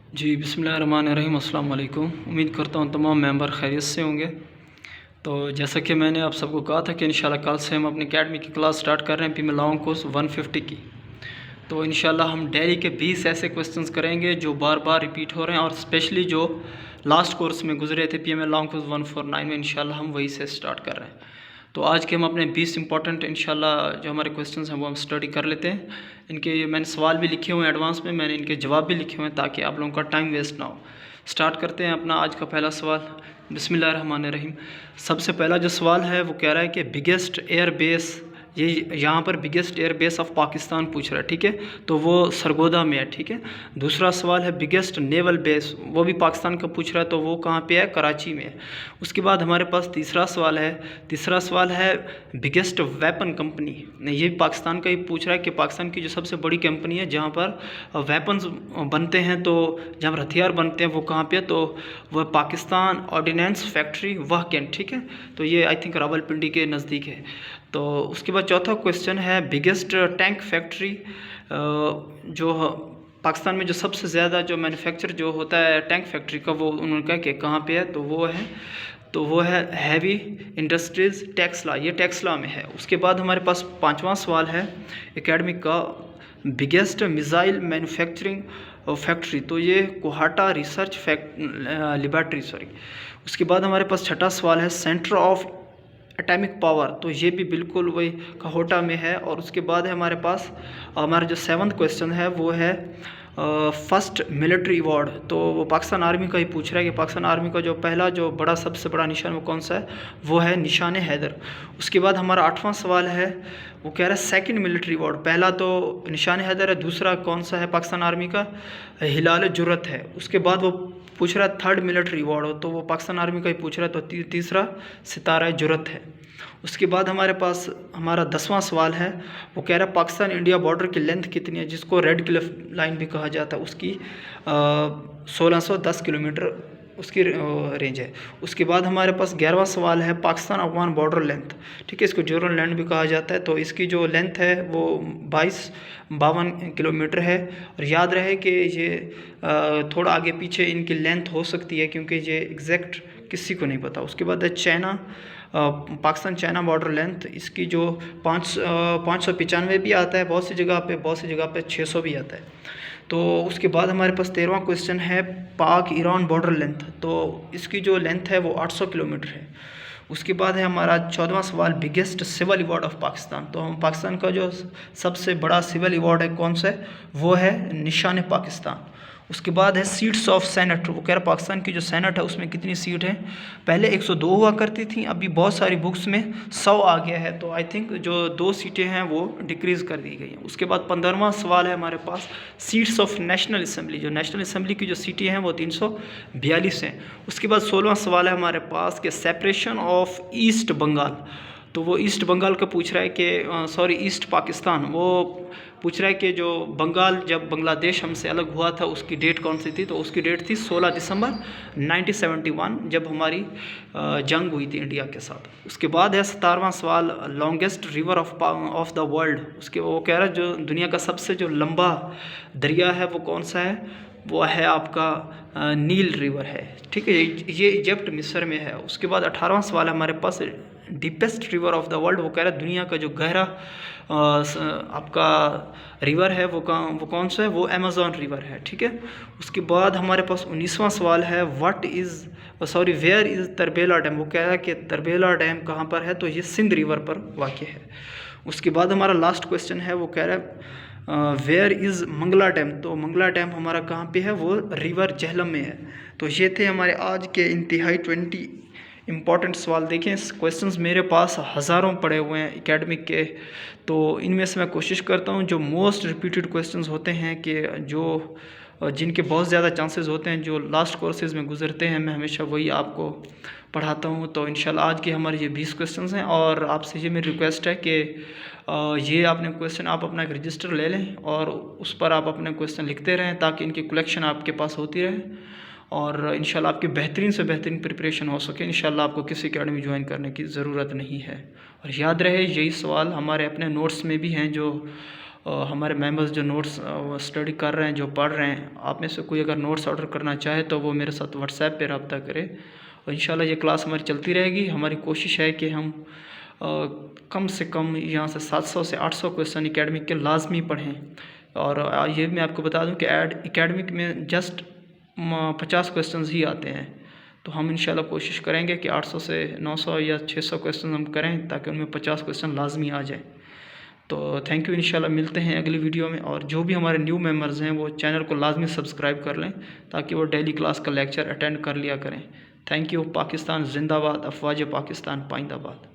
जी बिस्मिल्लाहिर्रहमानिर्रहीम, अस्सलाम वालेकुम। उम्मीद करता हूँ तमाम मेंबर खैरियत से होंगे। तो जैसा कि मैंने आप सबको कहा था कि इंशाल्लाह कल से हम अपनी अकेडमी की क्लास स्टार्ट कर रहे हैं पीएम लॉन्ग कोर्स 150 की। तो इंशाल्लाह हम डेली के 20 ऐसे क्वेश्चंस करेंगे जो बार बार रिपीट हो रहे हैं, और स्पेशली जो लास्ट कोर्स में गुजरे थे पीएम लॉन्ग कोर्स 149 में, इंशाल्लाह हम वही से स्टार्ट कर रहे हैं। तो आज के हम अपने 20 इंपॉर्टेंट इंशाल्लाह जो हमारे क्वेश्चंस हैं वो हम स्टडी कर लेते हैं। इनके मैंने सवाल भी लिखे हुए हैं एडवांस में, मैंने इनके जवाब भी लिखे हुए हैं ताकि आप लोगों का टाइम वेस्ट ना हो। स्टार्ट करते हैं अपना आज का पहला सवाल। बिस्मिल्लाहिर्रहमानिर्रहीम। सबसे पहला जो सवाल है वो कह रहा है कि बिगेस्ट एयर बेस, ये यहाँ पर biggest air base of Pakistan पूछ रहा है, ठीक है, तो वो सरगोदा में है, ठीक है। दूसरा सवाल है बिगेस्ट नेवल बेस, वो भी पाकिस्तान का पूछ रहा है, तो वो कहाँ पे है, कराची में है। उसके बाद हमारे पास तीसरा सवाल है बिगेस्ट वेपन कंपनी, ये भी पाकिस्तान का ही पूछ रहा है कि पाकिस्तान की जो सबसे बड़ी कंपनी है जहाँ पर वेपन्स बनते हैं, तो जहाँ पर हथियार बनते हैं वो कहाँ पे है, तो वह पाकिस्तान ऑर्डिनेंस फैक्ट्री वह कैंट, ठीक है। तो ये आई थिंक रावलपिंडी के नज़दीक है। तो उसके बाद चौथा क्वेश्चन है बिगेस्ट टैंक फैक्ट्री, जो पाकिस्तान में जो सबसे ज़्यादा जो मैन्युफैक्चर जो होता है टैंक फैक्ट्री का, वो उन्होंने कहा कि कहाँ पे है, तो वो है हैवी इंडस्ट्रीज़ टेक्सला, ये टेक्सला में है। उसके बाद हमारे पास पांचवा सवाल है एकेडमिक का बिगेस्ट मिसाइल मैन्युफैक्चरिंग फैक्ट्री, तो ये कोहाटा रिसर्च लेबॉर्ट्री, सॉरी। उसके बाद हमारे पास छठा सवाल है सेंटर ऑफ एटॉमिक पावर, तो ये भी बिल्कुल वही कोहाटा में है। और उसके बाद है हमारे पास हमारा जो सेवन्थ क्वेश्चन है वो है फर्स्ट मिलिट्री अवार्ड, तो वो पाकिस्तान आर्मी का ही पूछ रहा है कि पाकिस्तान आर्मी का जो पहला जो बड़ा सबसे बड़ा निशान वो कौन सा है, वो है निशान हैदर। उसके बाद हमारा आठवां सवाल है वो कह रहा है सेकंड मिलिट्री अवार्ड, पहला तो निशान हैदर है, दूसरा कौन सा है पाकिस्तान आर्मी का, हिलाल जुर्रत है। उसके बाद वो पूछ रहा है थर्ड मिलिट्री अवार्ड हो, तो वो पाकिस्तान आर्मी का ही पूछ रहा है, तो तीसरा सितारा जुर्रत है। उसके बाद हमारे पास हमारा 10वां सवाल है वो कह रहा है पाकिस्तान इंडिया बॉर्डर की लेंथ कितनी है, जिसको रेड क्लिफ लाइन भी कहा जाता है, उसकी 1610 किलोमीटर उसकी रेंज है। उसके बाद हमारे पास 11वां सवाल है पाकिस्तान अफगान बॉर्डर लेंथ, ठीक है, इसको जोरन लैंड भी कहा जाता है, तो इसकी जो लेंथ है वो 52 किलोमीटर है। और याद रहे कि ये थोड़ा आगे पीछे इनकी लेंथ हो सकती है क्योंकि ये एग्जैक्ट किसी को नहीं पता। उसके बाद है China, Pakistan China border length, इसकी जो 595 भी आता है बहुत सी जगह पे 600 भी आता है। तो उसके बाद हमारे पास 13वां क्वेश्चन है पाक ईरान बॉर्डर लेंथ, तो इसकी जो लेंथ है वो 800 किलोमीटर है। उसके बाद है हमारा 14वां सवाल biggest civil award of Pakistan, तो हम पाकिस्तान का जो सबसे बड़ा सिविल अवार्ड है कौन सा है, वो है निशान पाकिस्तान। उसके बाद है सीट्स ऑफ सेनेट, वो कह रहा पाकिस्तान की जो सेनेट है उसमें कितनी सीट है, पहले 102 हुआ करती थी, अभी बहुत सारी बुक्स में 100 आ गया है, तो आई थिंक जो 2 सीटें हैं वो डिक्रीज़ कर दी गई हैं। उसके बाद 15वां सवाल है हमारे पास सीट्स ऑफ नेशनल असम्बली, जो नेशनल असम्बली की जो सीटें हैं वो 342 हैं। उसके बाद 16वां सवाल है हमारे पास कि सेपरेशन ऑफ ईस्ट बंगाल, तो वो ईस्ट बंगाल का पूछ रहा है कि ईस्ट पाकिस्तान, वो पूछ रहा है कि जो बंगाल जब बांग्लादेश हमसे अलग हुआ था उसकी डेट कौन सी थी, तो उसकी डेट थी 16 दिसंबर 1971, जब हमारी जंग हुई थी इंडिया के साथ। उसके बाद है 17वां सवाल longest river of the world, उसके वो कह रहा है जो दुनिया का सबसे जो लंबा दरिया है वो कौन सा है, वो है आपका नील रिवर है, ठीक है, ये इजिप्ट मिस्र में है। उसके बाद 18वां सवाल है हमारे पास deepest river of the world, वो कह रहा है दुनिया का जो गहरा आपका रिवर है वो कौन सा है, वो अमेज़न रिवर है, ठीक है। उसके बाद हमारे पास 19वां सवाल है वेयर इज़ तरबेला डैम, वो कह रहा है कि तरबेला डैम कहाँ पर है, तो ये सिंध रिवर पर वाक़ है। उसके बाद हमारा लास्ट क्वेश्चन है वो कह रहा है वेयर इज़ मंगला डैम, तो मंगला डैम हमारा कहाँ पे है, वो रिवर झेलम में है। तो ये थे हमारे आज के इंतहाई 20 इम्पॉर्टेंट सवाल। देखें क्वेश्चंस मेरे पास हज़ारों पड़े हुए हैं एकेडमिक के, तो इनमें से मैं कोशिश करता हूँ जो मोस्ट रिपीटेड क्वेश्चंस होते हैं कि जो जिनके बहुत ज़्यादा चांसेस होते हैं जो लास्ट कोर्सेज़ में गुजरते हैं, मैं हमेशा वही आपको पढ़ाता हूँ। तो इंशाल्लाह आज के हमारे ये 20 क्वेश्चंस हैं, और आपसे ये मेरी रिक्वेस्ट है कि ये आपने क्वेश्चन आप अपना एक रजिस्टर ले लें और उस पर आप अपने क्वेश्चन लिखते रहें ताकि इनकी कलेक्शन आपके पास होती रहे और इंशाल्लाह आपकी बेहतरीन से बेहतरीन प्रिपरेशन हो सके। इंशाल्लाह आपको किसी अकेडमी ज्वाइन करने की ज़रूरत नहीं है। और याद रहे यही सवाल हमारे अपने नोट्स में भी हैं जो हमारे मेंबर्स जो नोट्स स्टडी कर रहे हैं, जो पढ़ रहे हैं, आप में से कोई अगर नोट्स ऑर्डर करना चाहे तो वो मेरे साथ व्हाट्सएप पे रब्ता करे और इंशाल्लाह ये क्लास हमारी चलती रहेगी। हमारी कोशिश है कि हम कम से कम यहाँ से 700 से 800 क्वेश्चन एकेडमिक के लाजमी पढ़ें। और ये मैं आपको बता दूं कि एकेडमिक में जस्ट 50 क्वेश्चंस ही आते हैं, तो हम इंशाल्लाह कोशिश करेंगे कि 800 से 900 या 600 क्वेश्चन हम करें ताकि उनमें 50 क्वेश्चन लाजमी आ जाए। तो थैंक यू, इंशाल्लाह मिलते हैं अगली वीडियो में। और जो भी हमारे न्यू मेंबर्स हैं वो चैनल को लाजमी सब्सक्राइब कर लें ताकि वो डेली क्लास का लेक्चर अटेंड कर लिया करें। Thank you. पाकिस्तान जिंदाबाद, अफवाज पाकिस्तान पाइंदाबाद।